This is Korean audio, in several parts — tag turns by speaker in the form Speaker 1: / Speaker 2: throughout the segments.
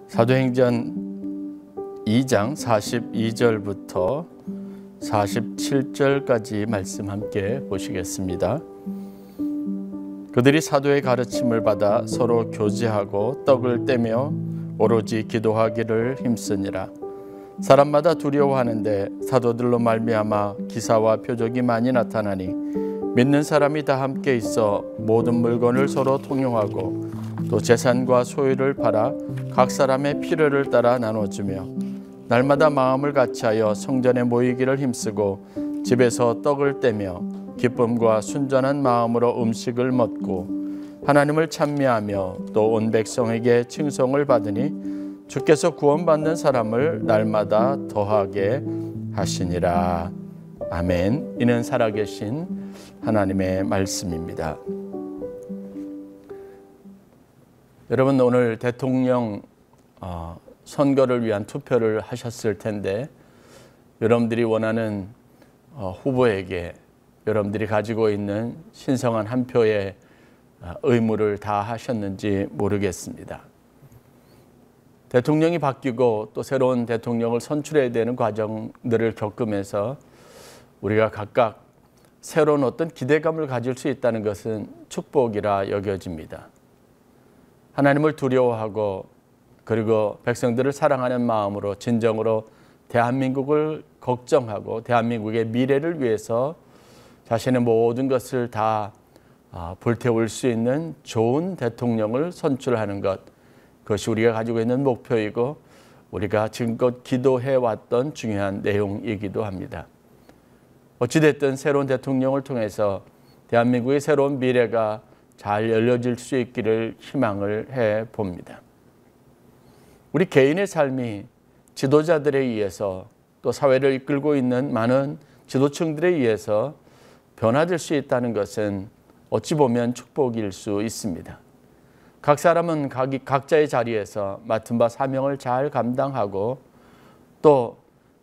Speaker 1: 사도행전 2장 42절부터 47절까지 말씀 함께 보시겠습니다. 그들이 사도의 가르침을 받아 서로 교제하고 떡을 떼며 오로지 기도하기를 힘쓰니라. 사람마다 두려워하는데 사도들로 말미암아 기사와 표적이 많이 나타나니 믿는 사람이 다 함께 있어 모든 물건을 서로 통용하고 또 재산과 소유를 팔아 각 사람의 필요를 따라 나눠주며 날마다 마음을 같이하여 성전에 모이기를 힘쓰고 집에서 떡을 떼며 기쁨과 순전한 마음으로 음식을 먹고 하나님을 찬미하며 또 온 백성에게 칭송을 받으니 주께서 구원받는 사람을 날마다 더하게 하시니라. 아멘. 이는 살아계신 하나님의 말씀입니다. 여러분, 오늘 대통령 선거를 위한 투표를 하셨을 텐데 여러분들이 원하는 후보에게 여러분들이 가지고 있는 신성한 한 표의 의무를 다 하셨는지 모르겠습니다. 대통령이 바뀌고 또 새로운 대통령을 선출해야 되는 과정들을 겪으면서 우리가 각각 새로운 어떤 기대감을 가질 수 있다는 것은 축복이라 여겨집니다. 하나님을 두려워하고 그리고 백성들을 사랑하는 마음으로 진정으로 대한민국을 걱정하고 대한민국의 미래를 위해서 자신의 모든 것을 다 불태울 수 있는 좋은 대통령을 선출하는 것, 그것이 우리가 가지고 있는 목표이고 우리가 지금껏 기도해왔던 중요한 내용이기도 합니다. 어찌됐든 새로운 대통령을 통해서 대한민국의 새로운 미래가 잘 열려질 수 있기를 희망을 해봅니다. 우리 개인의 삶이 지도자들에 의해서 또 사회를 이끌고 있는 많은 지도층들에 의해서 변화될 수 있다는 것은 어찌 보면 축복일 수 있습니다. 각 사람은 각자의 자리에서 맡은 바 사명을 잘 감당하고 또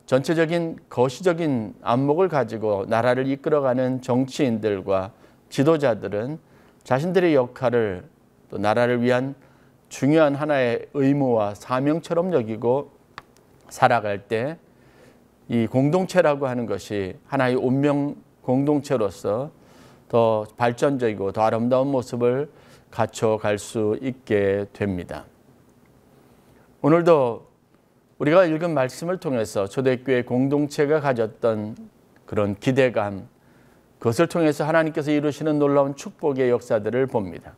Speaker 1: 전체적인 거시적인 안목을 가지고 나라를 이끌어가는 정치인들과 지도자들은 자신들의 역할을 또 나라를 위한 중요한 하나의 의무와 사명처럼 여기고 살아갈 때 이 공동체라고 하는 것이 하나의 운명 공동체로서 더 발전적이고 더 아름다운 모습을 갖춰갈 수 있게 됩니다. 오늘도 우리가 읽은 말씀을 통해서 초대교회 공동체가 가졌던 그런 기대감, 그것을 통해서 하나님께서 이루시는 놀라운 축복의 역사들을 봅니다.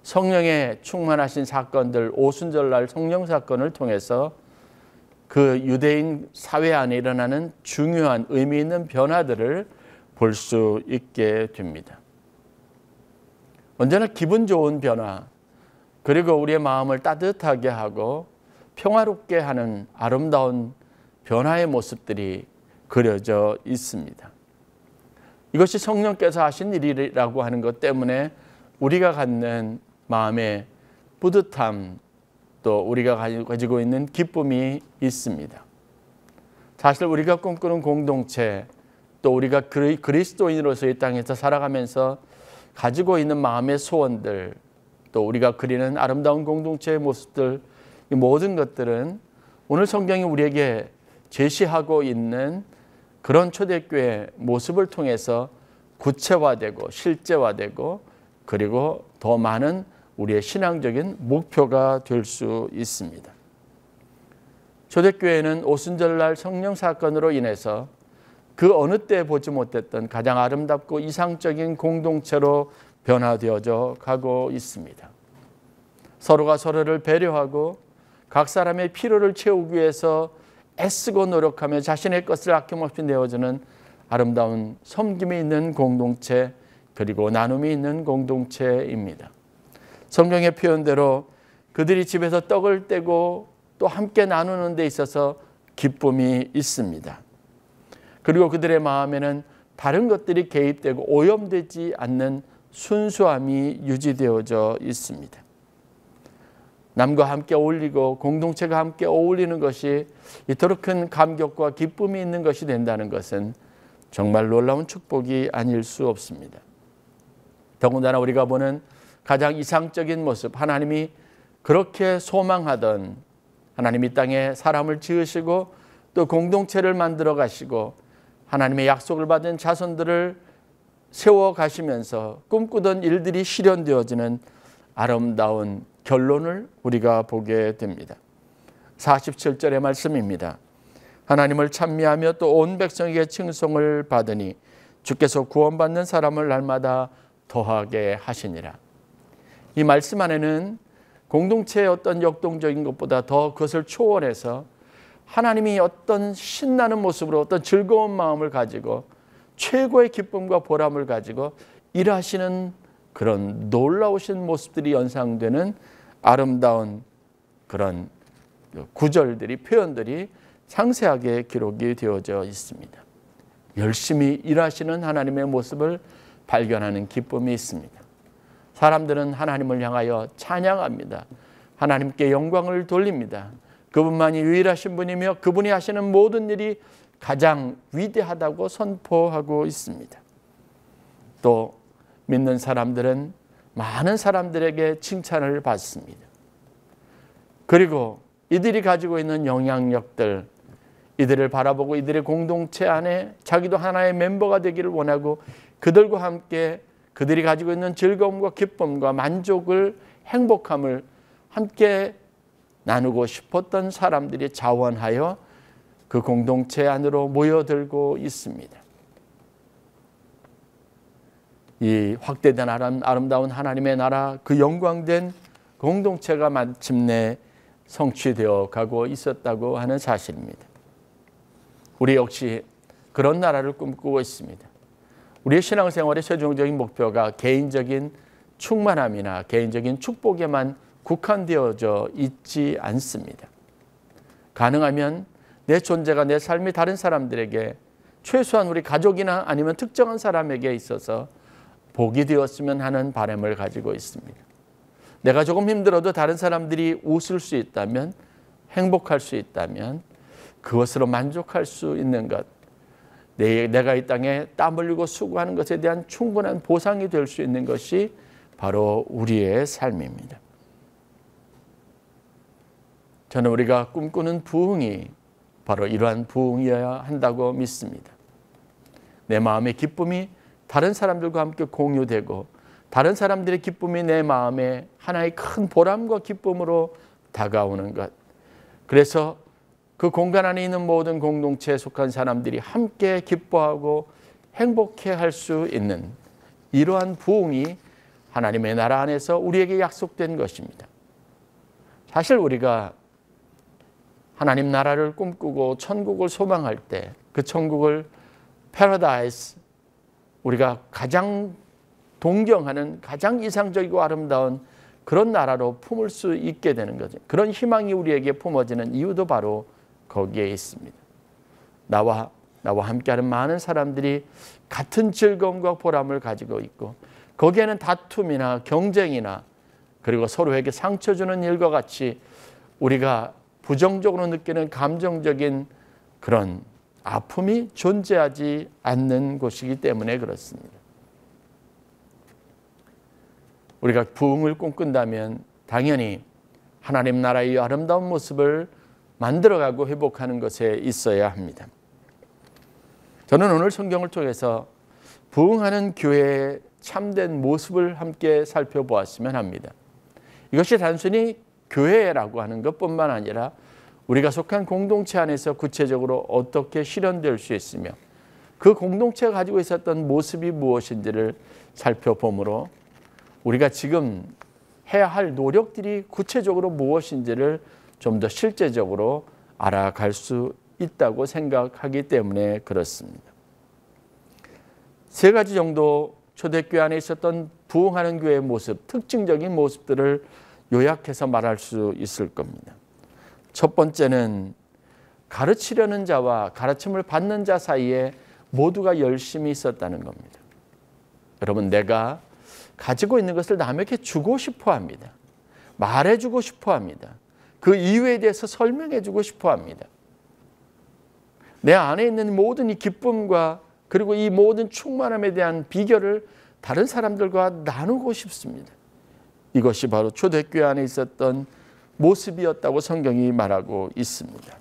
Speaker 1: 성령에 충만하신 사건들, 오순절날 성령 사건을 통해서 그 유대인 사회 안에 일어나는 중요한 의미 있는 변화들을 볼 수 있게 됩니다. 언제나 기분 좋은 변화, 그리고 우리의 마음을 따뜻하게 하고 평화롭게 하는 아름다운 변화의 모습들이 그려져 있습니다. 이것이 성령께서 하신 일이라고 하는 것 때문에 우리가 갖는 마음의 뿌듯함, 또 우리가 가지고 있는 기쁨이 있습니다. 사실 우리가 꿈꾸는 공동체, 또 우리가 그리스도인으로서 이 땅에서 살아가면서 가지고 있는 마음의 소원들, 또 우리가 그리는 아름다운 공동체의 모습들, 이 모든 것들은 오늘 성경이 우리에게 제시하고 있는 그런 초대교회의 모습을 통해서 구체화되고 실제화되고 그리고 더 많은 우리의 신앙적인 목표가 될 수 있습니다. 초대교회는 오순절날 성령 사건으로 인해서 그 어느 때 보지 못했던 가장 아름답고 이상적인 공동체로 변화되어져 가고 있습니다. 서로가 서로를 배려하고 각 사람의 필요를 채우기 위해서 애쓰고 노력하며 자신의 것을 아낌없이 내어주는 아름다운 섬김이 있는 공동체, 그리고 나눔이 있는 공동체입니다. 성경의 표현대로 그들이 집에서 떡을 떼고 또 함께 나누는 데 있어서 기쁨이 있습니다. 그리고 그들의 마음에는 다른 것들이 개입되고 오염되지 않는 순수함이 유지되어져 있습니다. 남과 함께 어울리고 공동체가 함께 어울리는 것이 이토록 큰 감격과 기쁨이 있는 것이 된다는 것은 정말 놀라운 축복이 아닐 수 없습니다. 더군다나 우리가 보는 가장 이상적인 모습, 하나님이 그렇게 소망하던 하나님 이 땅에 사람을 지으시고 또 공동체를 만들어 가시고 하나님의 약속을 받은 자손들을 세워 가시면서 꿈꾸던 일들이 실현되어지는 아름다운 결론을 우리가 보게 됩니다. 47절의 말씀입니다. 하나님을 찬미하며 또 온 백성에게 칭송을 받으니 주께서 구원받는 사람을 날마다 더하게 하시니라. 이 말씀 안에는 공동체의 어떤 역동적인 것보다 더 그것을 초월해서 하나님이 어떤 신나는 모습으로 어떤 즐거운 마음을 가지고 최고의 기쁨과 보람을 가지고 일하시는 그런 놀라우신 모습들이 연상되는 아름다운 그런 구절들이, 표현들이 상세하게 기록이 되어져 있습니다. 열심히 일하시는 하나님의 모습을 발견하는 기쁨이 있습니다. 사람들은 하나님을 향하여 찬양합니다. 하나님께 영광을 돌립니다. 그분만이 유일하신 분이며 그분이 하시는 모든 일이 가장 위대하다고 선포하고 있습니다. 또 믿는 사람들은 많은 사람들에게 칭찬을 받습니다. 그리고 이들이 가지고 있는 영향력들, 이들을 바라보고 이들의 공동체 안에 자기도 하나의 멤버가 되기를 원하고 그들과 함께 그들이 가지고 있는 즐거움과 기쁨과 만족을, 행복함을 함께 나누고 싶었던 사람들이 자원하여 그 공동체 안으로 모여들고 있습니다. 이 확대된 아름다운 하나님의 나라, 그 영광된 공동체가 마침내 성취되어 가고 있었다고 하는 사실입니다. 우리 역시 그런 나라를 꿈꾸고 있습니다. 우리의 신앙생활의 최종적인 목표가 개인적인 충만함이나 개인적인 축복에만 국한되어져 있지 않습니다. 가능하면 내 존재가, 내 삶이 다른 사람들에게, 최소한 우리 가족이나 아니면 특정한 사람에게 있어서 복이 되었으면 하는 바람을 가지고 있습니다. 내가 조금 힘들어도 다른 사람들이 웃을 수 있다면, 행복할 수 있다면 그것으로 만족할 수 있는 것, 내가 이 땅에 땀 흘리고 수고하는 것에 대한 충분한 보상이 될 수 있는 것이 바로 우리의 삶입니다. 저는 우리가 꿈꾸는 부흥이 바로 이러한 부흥이어야 한다고 믿습니다. 내 마음의 기쁨이 다른 사람들과 함께 공유되고 다른 사람들의 기쁨이 내 마음에 하나의 큰 보람과 기쁨으로 다가오는 것. 그래서 그 공간 안에 있는 모든 공동체에 속한 사람들이 함께 기뻐하고 행복해할 수 있는 이러한 부흥이 하나님의 나라 안에서 우리에게 약속된 것입니다. 사실 우리가 하나님 나라를 꿈꾸고 천국을 소망할 때 그 천국을 패러다이스, 우리가 가장 동경하는 가장 이상적이고 아름다운 그런 나라로 품을 수 있게 되는 거죠. 그런 희망이 우리에게 품어지는 이유도 바로 거기에 있습니다. 나와 함께하는 많은 사람들이 같은 즐거움과 보람을 가지고 있고 거기에는 다툼이나 경쟁이나 그리고 서로에게 상처 주는 일과 같이 우리가 부정적으로 느끼는 감정적인 그런 아픔이 존재하지 않는 곳이기 때문에 그렇습니다. 우리가 부흥을 꿈꾼다면 당연히 하나님 나라의 아름다운 모습을 만들어가고 회복하는 것에 있어야 합니다. 저는 오늘 성경을 통해서 부흥하는 교회의 참된 모습을 함께 살펴보았으면 합니다. 이것이 단순히 교회라고 하는 것뿐만 아니라 우리가 속한 공동체 안에서 구체적으로 어떻게 실현될 수 있으며 그 공동체가 가지고 있었던 모습이 무엇인지를 살펴보므로 우리가 지금 해야 할 노력들이 구체적으로 무엇인지를 좀 더 실제적으로 알아갈 수 있다고 생각하기 때문에 그렇습니다. 세 가지 정도 초대교회 안에 있었던 부흥하는 교회의 모습, 특징적인 모습들을 요약해서 말할 수 있을 겁니다. 첫 번째는 가르치려는 자와 가르침을 받는 자 사이에 모두가 열심히 있었다는 겁니다. 여러분, 내가 가지고 있는 것을 남에게 주고 싶어 합니다. 말해주고 싶어 합니다. 그 이유에 대해서 설명해주고 싶어 합니다. 내 안에 있는 모든 이 기쁨과 그리고 이 모든 충만함에 대한 비결을 다른 사람들과 나누고 싶습니다. 이것이 바로 초대교회 안에 있었던 모습이었다고 성경이 말하고 있습니다.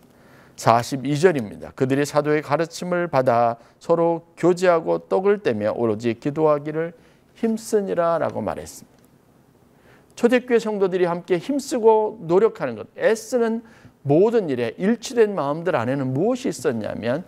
Speaker 1: 42절입니다. 그들이 사도의 가르침을 받아 서로 교제하고 떡을 떼며 오로지 기도하기를 힘쓰니라 라고 말했습니다. 초대교회 성도들이 함께 힘쓰고 노력하는 것, 애쓰는 모든 일에 일치된 마음들 안에는 무엇이 있었냐면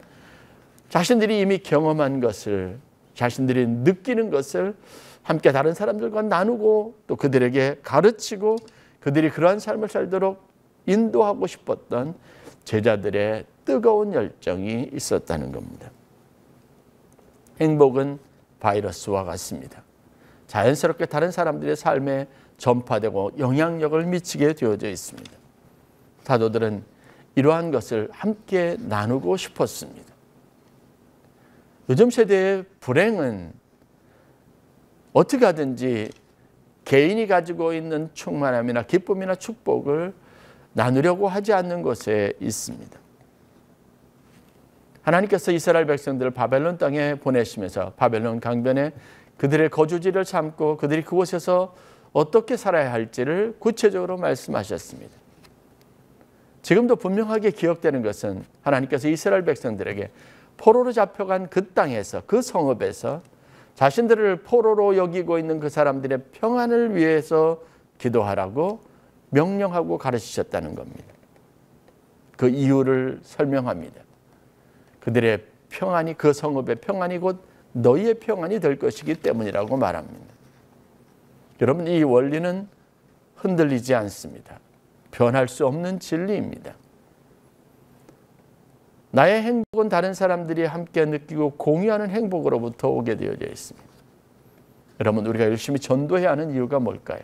Speaker 1: 자신들이 이미 경험한 것을, 자신들이 느끼는 것을 함께 다른 사람들과 나누고 또 그들에게 가르치고 그들이 그러한 삶을 살도록 인도하고 싶었던 제자들의 뜨거운 열정이 있었다는 겁니다. 행복은 바이러스와 같습니다. 자연스럽게 다른 사람들의 삶에 전파되고 영향력을 미치게 되어져 있습니다. 사도들은 이러한 것을 함께 나누고 싶었습니다. 요즘 세대의 불행은 어떻게 하든지 개인이 가지고 있는 충만함이나 기쁨이나 축복을 나누려고 하지 않는 것에 있습니다. 하나님께서 이스라엘 백성들을 바벨론 땅에 보내시면서 바벨론 강변에 그들의 거주지를 삼고 그들이 그곳에서 어떻게 살아야 할지를 구체적으로 말씀하셨습니다. 지금도 분명하게 기억되는 것은 하나님께서 이스라엘 백성들에게 포로로 잡혀간 그 땅에서, 그 성읍에서 자신들을 포로로 여기고 있는 그 사람들의 평안을 위해서 기도하라고 명령하고 가르치셨다는 겁니다. 그 이유를 설명합니다. 그들의 평안이, 그 성읍의 평안이 곧 너희의 평안이 될 것이기 때문이라고 말합니다. 여러분, 이 원리는 흔들리지 않습니다. 변할 수 없는 진리입니다. 나의 행복은 다른 사람들이 함께 느끼고 공유하는 행복으로부터 오게 되어져 있습니다. 여러분, 우리가 열심히 전도해야 하는 이유가 뭘까요?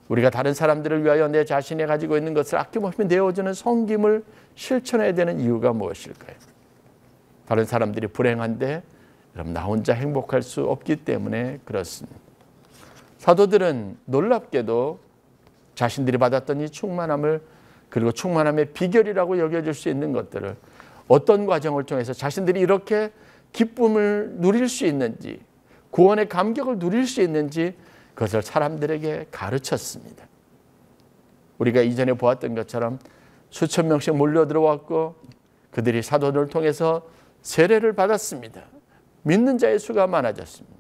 Speaker 1: 우리가 다른 사람들을 위하여 내 자신이 가지고 있는 것을 아낌없이 내어주는 섬김을 실천해야 되는 이유가 무엇일까요? 다른 사람들이 불행한데 여러분, 나 혼자 행복할 수 없기 때문에 그렇습니다. 사도들은 놀랍게도 자신들이 받았던 이 충만함을, 그리고 충만함의 비결이라고 여겨질 수 있는 것들을 어떤 과정을 통해서 자신들이 이렇게 기쁨을 누릴 수 있는지, 구원의 감격을 누릴 수 있는지 그것을 사람들에게 가르쳤습니다. 우리가 이전에 보았던 것처럼 수천 명씩 몰려 들어왔고 그들이 사도들을 통해서 세례를 받았습니다. 믿는 자의 수가 많아졌습니다.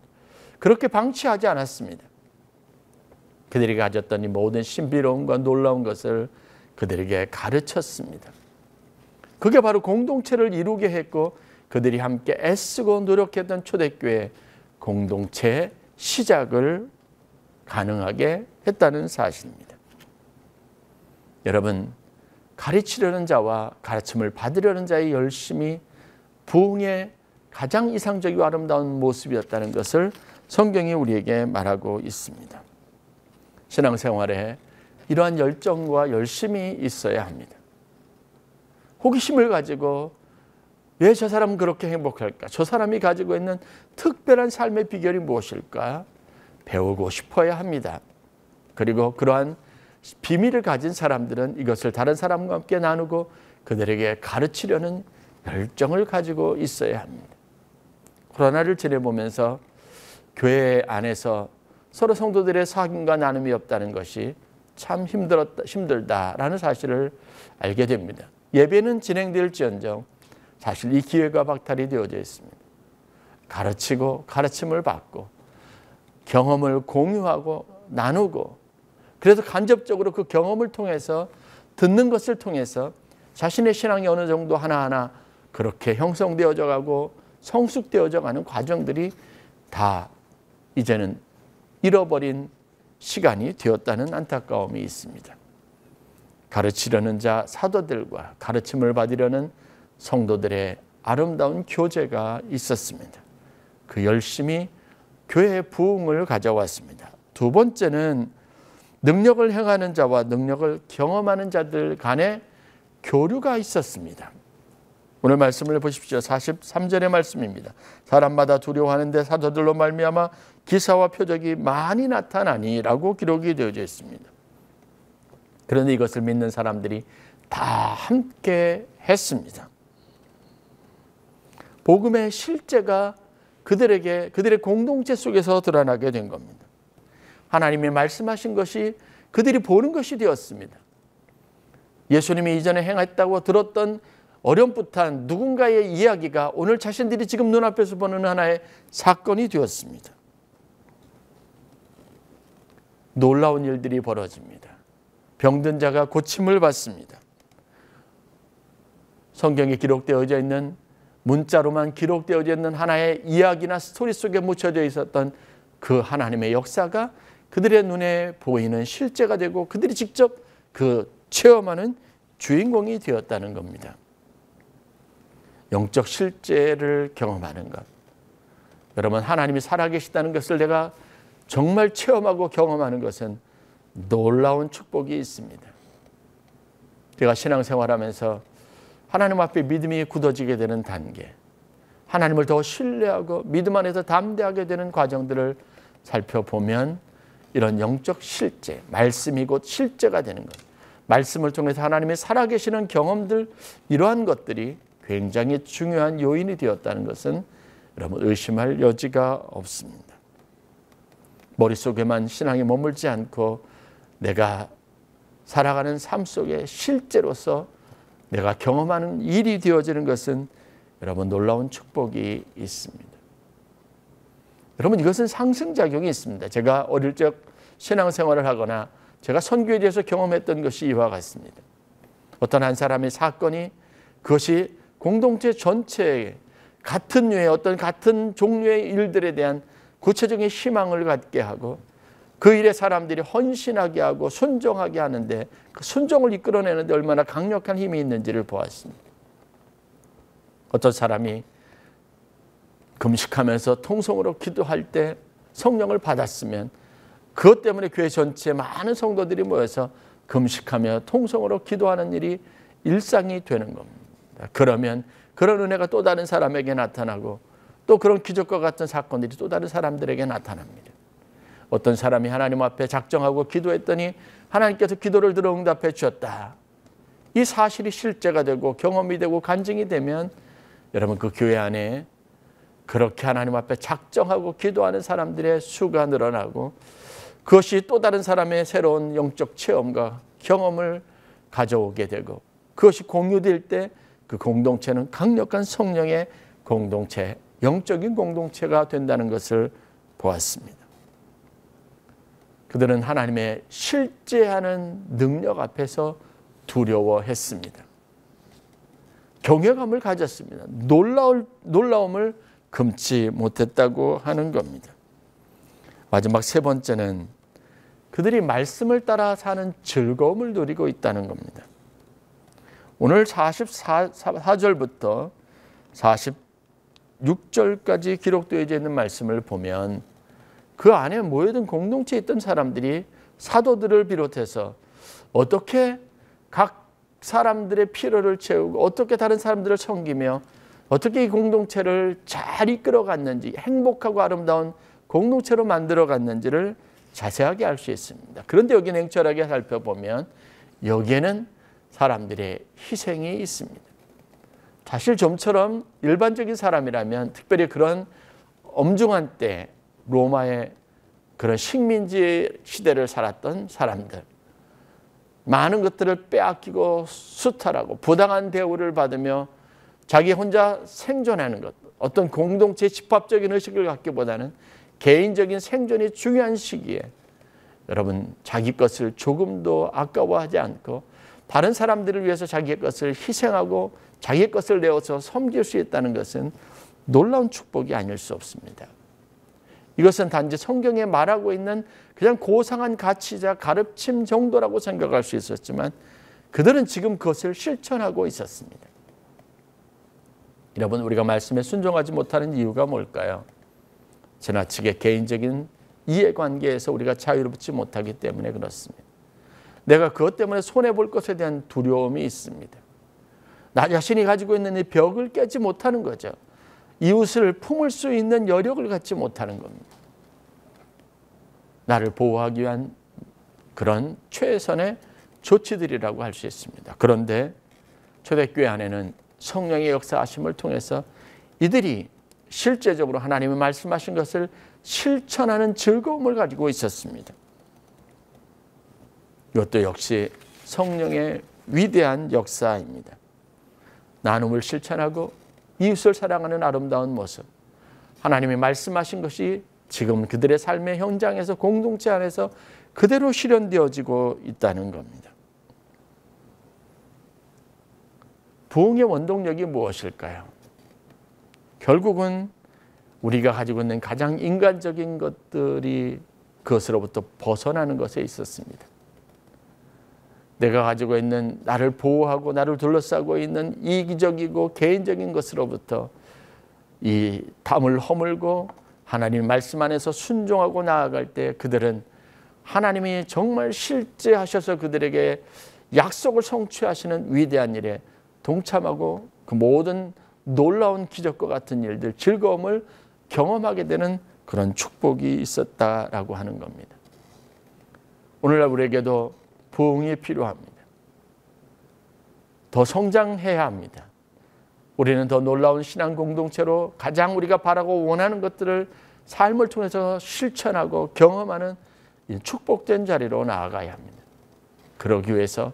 Speaker 1: 그렇게 방치하지 않았습니다. 그들이 가졌던 이 모든 신비로움과 놀라운 것을 그들에게 가르쳤습니다. 그게 바로 공동체를 이루게 했고 그들이 함께 애쓰고 노력했던 초대교회 공동체의 시작을 가능하게 했다는 사실입니다. 여러분, 가르치려는 자와 가르침을 받으려는 자의 열심이 부흥의 가장 이상적이고 아름다운 모습이었다는 것을 성경이 우리에게 말하고 있습니다. 신앙생활에 이러한 열정과 열심이 있어야 합니다. 호기심을 가지고 왜 저 사람은 그렇게 행복할까? 저 사람이 가지고 있는 특별한 삶의 비결이 무엇일까? 배우고 싶어야 합니다. 그리고 그러한 비밀을 가진 사람들은 이것을 다른 사람과 함께 나누고 그들에게 가르치려는 열정을 가지고 있어야 합니다. 코로나를 지내보면서 교회 안에서 서로 성도들의 사귐과 나눔이 없다는 것이 참 힘들다라는 사실을 알게 됩니다. 예배는 진행될지언정 사실 이 기회가 박탈이 되어져 있습니다. 가르치고 가르침을 받고 경험을 공유하고 나누고, 그래서 간접적으로 그 경험을 통해서, 듣는 것을 통해서 자신의 신앙이 어느 정도 하나하나 그렇게 형성되어져 가고 성숙되어져 가는 과정들이 다 이제는 잃어버린 시간이 되었다는 안타까움이 있습니다. 가르치려는 자 사도들과 가르침을 받으려는 성도들의 아름다운 교제가 있었습니다. 그 열심이 교회의 부흥을 가져왔습니다. 두 번째는 능력을 행하는 자와 능력을 경험하는 자들 간의 교류가 있었습니다. 오늘 말씀을 보십시오. 43절의 말씀입니다. 사람마다 두려워하는데 사도들로 말미암아 기사와 표적이 많이 나타나니라고 기록이 되어져 있습니다. 그런데 이것을 믿는 사람들이 다 함께 했습니다. 복음의 실제가 그들의 공동체 속에서 드러나게 된 겁니다. 하나님이 말씀하신 것이 그들이 보는 것이 되었습니다. 예수님이 이전에 행했다고 들었던 어렴풋한 누군가의 이야기가 오늘 자신들이 지금 눈앞에서 보는 하나의 사건이 되었습니다. 놀라운 일들이 벌어집니다. 병든 자가 고침을 받습니다. 성경에 기록되어져 있는, 문자로만 기록되어져 있는 하나의 이야기나 스토리 속에 묻혀져 있었던 그 하나님의 역사가 그들의 눈에 보이는 실제가 되고 그들이 직접 그 체험하는 주인공이 되었다는 겁니다. 영적 실제를 경험하는 것. 여러분, 하나님이 살아계시다는 것을 내가 정말 체험하고 경험하는 것은 놀라운 축복이 있습니다. 제가 신앙생활하면서 하나님 앞에 믿음이 굳어지게 되는 단계, 하나님을 더 신뢰하고 믿음 안에서 담대하게 되는 과정들을 살펴보면 이런 영적 실제, 말씀이 곧 실제가 되는 것, 말씀을 통해서 하나님이 살아계시는 경험들, 이러한 것들이 굉장히 중요한 요인이 되었다는 것은 여러분 의심할 여지가 없습니다. 머릿속에만 신앙이 머물지 않고 내가 살아가는 삶 속에 실제로서 내가 경험하는 일이 되어지는 것은 여러분 놀라운 축복이 있습니다. 여러분, 이것은 상승작용이 있습니다. 제가 어릴 적 신앙생활을 하거나 제가 선교에 대해서 경험했던 것이 이와 같습니다. 어떤 한 사람의 사건이 그것이 공동체 전체에 같은 류의 어떤 같은 종류의 일들에 대한 구체적인 희망을 갖게 하고 그 일에 사람들이 헌신하게 하고 순종하게 하는데 그 순종을 이끌어내는데 얼마나 강력한 힘이 있는지를 보았습니다. 어떤 사람이 금식하면서 통성으로 기도할 때 성령을 받았으면 그것 때문에 교회 전체에 많은 성도들이 모여서 금식하며 통성으로 기도하는 일이 일상이 되는 겁니다. 그러면 그런 은혜가 또 다른 사람에게 나타나고 또 그런 기적과 같은 사건들이 또 다른 사람들에게 나타납니다. 어떤 사람이 하나님 앞에 작정하고 기도했더니 하나님께서 기도를 들어 응답해 주셨다. 이 사실이 실제가 되고 경험이 되고 간증이 되면 여러분 그 교회 안에 그렇게 하나님 앞에 작정하고 기도하는 사람들의 수가 늘어나고 그것이 또 다른 사람의 새로운 영적 체험과 경험을 가져오게 되고 그것이 공유될 때 그 공동체는 강력한 성령의 공동체, 영적인 공동체가 된다는 것을 보았습니다. 그들은 하나님의 실제하는 능력 앞에서 두려워했습니다. 경외감을 가졌습니다. 놀라움을 금치 못했다고 하는 겁니다. 마지막 세 번째는 그들이 말씀을 따라 사는 즐거움을 누리고 있다는 겁니다. 오늘 44절부터 46절까지 기록되어 있는 말씀을 보면 그 안에 모여든 공동체에 있던 사람들이 사도들을 비롯해서 어떻게 각 사람들의 필요를 채우고 어떻게 다른 사람들을 섬기며 어떻게 이 공동체를 잘 이끌어갔는지 행복하고 아름다운 공동체로 만들어갔는지를 자세하게 알 수 있습니다. 그런데 여기 냉철하게 살펴보면 여기에는 사람들의 희생이 있습니다. 사실 좀처럼 일반적인 사람이라면 특별히 그런 엄중한 때 로마의 그런 식민지 시대를 살았던 사람들 많은 것들을 빼앗기고 수탈하고 부당한 대우를 받으며 자기 혼자 생존하는 것 어떤 공동체 집합적인 의식을 갖기보다는 개인적인 생존이 중요한 시기에 여러분 자기 것을 조금도 아까워하지 않고 다른 사람들을 위해서 자기의 것을 희생하고 자기의 것을 내어서 섬길 수 있다는 것은 놀라운 축복이 아닐 수 없습니다. 이것은 단지 성경에 말하고 있는 그냥 고상한 가치자 가르침 정도라고 생각할 수 있었지만 그들은 지금 그것을 실천하고 있었습니다. 여러분 우리가 말씀에 순종하지 못하는 이유가 뭘까요? 지나치게 개인적인 이해관계에서 우리가 자유롭지 못하기 때문에 그렇습니다. 내가 그것 때문에 손해볼 것에 대한 두려움이 있습니다. 나 자신이 가지고 있는 이 벽을 깨지 못하는 거죠. 이웃을 품을 수 있는 여력을 갖지 못하는 겁니다. 나를 보호하기 위한 그런 최선의 조치들이라고 할 수 있습니다. 그런데 초대교회 안에는 성령의 역사하심을 통해서 이들이 실제적으로 하나님이 말씀하신 것을 실천하는 즐거움을 가지고 있었습니다. 이것도 역시 성령의 위대한 역사입니다. 나눔을 실천하고 이웃을 사랑하는 아름다운 모습. 하나님이 말씀하신 것이 지금 그들의 삶의 현장에서 공동체 안에서 그대로 실현되어지고 있다는 겁니다. 부흥의 원동력이 무엇일까요? 결국은 우리가 가지고 있는 가장 인간적인 것들이 그것으로부터 벗어나는 것에 있었습니다. 내가 가지고 있는 나를 보호하고 나를 둘러싸고 있는 이기적이고 개인적인 것으로부터 이 담을 허물고 하나님 말씀 안에서 순종하고 나아갈 때 그들은 하나님이 정말 실제하셔서 그들에게 약속을 성취하시는 위대한 일에 동참하고 그 모든 놀라운 기적과 같은 일들, 즐거움을 경험하게 되는 그런 축복이 있었다라고 하는 겁니다. 오늘날 우리에게도 부흥이 필요합니다. 더 성장해야 합니다. 우리는 더 놀라운 신앙 공동체로 가장 우리가 바라고 원하는 것들을 삶을 통해서 실천하고 경험하는 축복된 자리로 나아가야 합니다. 그러기 위해서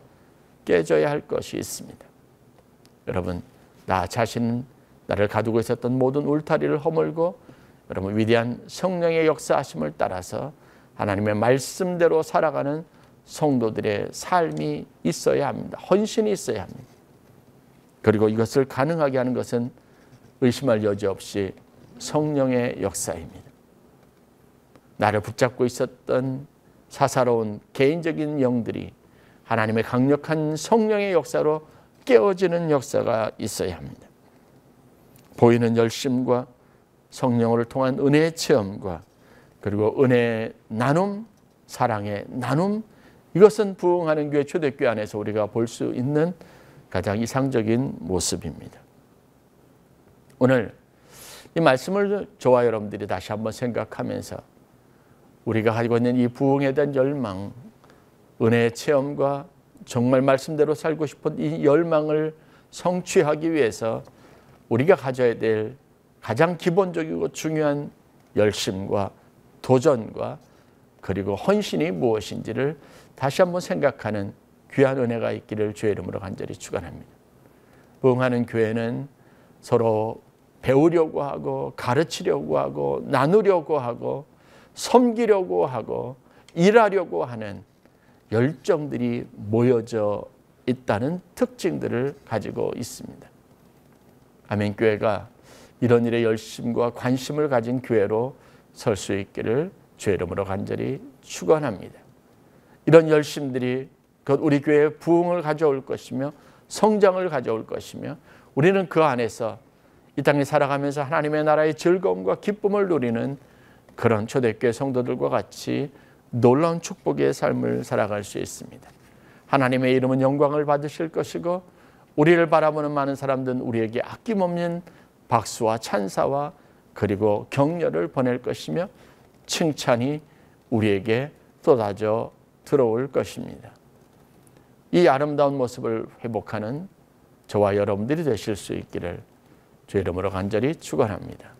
Speaker 1: 깨져야 할 것이 있습니다. 여러분, 나 자신은 나를 가두고 있었던 모든 울타리를 허물고 여러분 위대한 성령의 역사하심을 따라서 하나님의 말씀대로 살아가는 성도들의 삶이 있어야 합니다. 헌신이 있어야 합니다. 그리고 이것을 가능하게 하는 것은 의심할 여지 없이 성령의 역사입니다. 나를 붙잡고 있었던 사사로운 개인적인 영들이 하나님의 강력한 성령의 역사로 깨어지는 역사가 있어야 합니다. 보이는 열심과 성령을 통한 은혜의 체험과 그리고 은혜의 나눔, 사랑의 나눔, 이것은 부흥하는 교회 초대교회 안에서 우리가 볼 수 있는 가장 이상적인 모습입니다. 오늘 이 말씀을 저와 여러분들이 다시 한번 생각하면서 우리가 가지고 있는 이 부흥에 대한 열망, 은혜의 체험과 정말 말씀대로 살고 싶은 이 열망을 성취하기 위해서 우리가 가져야 될 가장 기본적이고 중요한 열심과 도전과 그리고 헌신이 무엇인지를 다시 한번 생각하는 귀한 은혜가 있기를 주의 이름으로 간절히 축원합니다. 부흥하는 교회는 서로 배우려고 하고 가르치려고 하고 나누려고 하고 섬기려고 하고 일하려고 하는 열정들이 모여져 있다는 특징들을 가지고 있습니다. 아멘교회가 이런 일에 열심과 관심을 가진 교회로 설 수 있기를 주의 이름으로 간절히 축원합니다. 이런 열심들이 곧 우리 교회의 부흥을 가져올 것이며 성장을 가져올 것이며 우리는 그 안에서 이 땅에 살아가면서 하나님의 나라의 즐거움과 기쁨을 누리는 그런 초대교회 성도들과 같이 놀라운 축복의 삶을 살아갈 수 있습니다. 하나님의 이름은 영광을 받으실 것이고 우리를 바라보는 많은 사람들은 우리에게 아낌없는 박수와 찬사와 그리고 격려를 보낼 것이며 칭찬이 우리에게 쏟아져 들어올 것입니다. 이 아름다운 모습을 회복하는 저와 여러분들이 되실 수 있기를 주의 이름으로 간절히 축원합니다.